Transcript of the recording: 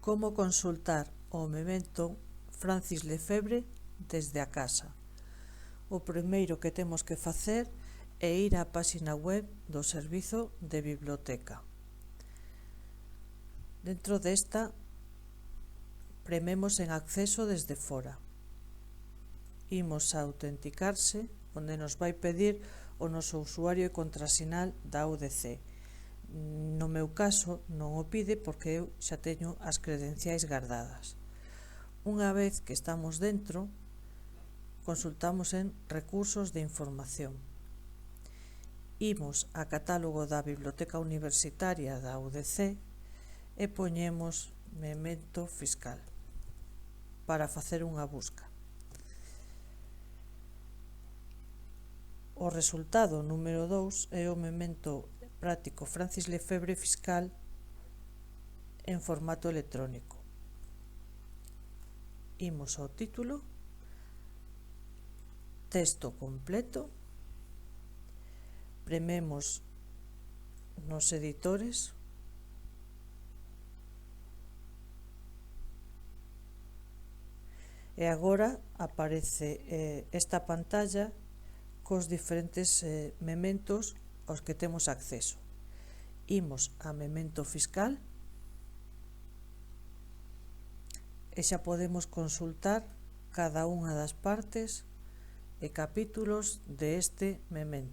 Como consultar o memento Francis Lefebvre desde a casa. O primeiro que temos que facer é ir á páxina web do Servizo de Biblioteca. Dentro desta, prememos en acceso desde fora. Imos a autenticarse, onde nos vai pedir o noso usuario e contrasinal da UDC. No meu caso non o pide porque eu xa teño as credenciais gardadas. Unha vez que estamos dentro, consultamos en Recursos de Información. Imos a Catálogo da Biblioteca Universitaria da UDC e poñemos Memento Fiscal para facer unha busca. O resultado número 2 é o memento práctico Francis Lefebvre Fiscal en formato electrónico. Imos ao título, texto completo, prememos nos editores, e agora aparece esta pantalla cos diferentes mementos aos que temos acceso. Imos a Memento Fiscal e xa podemos consultar cada unha das partes e capítulos de este memento.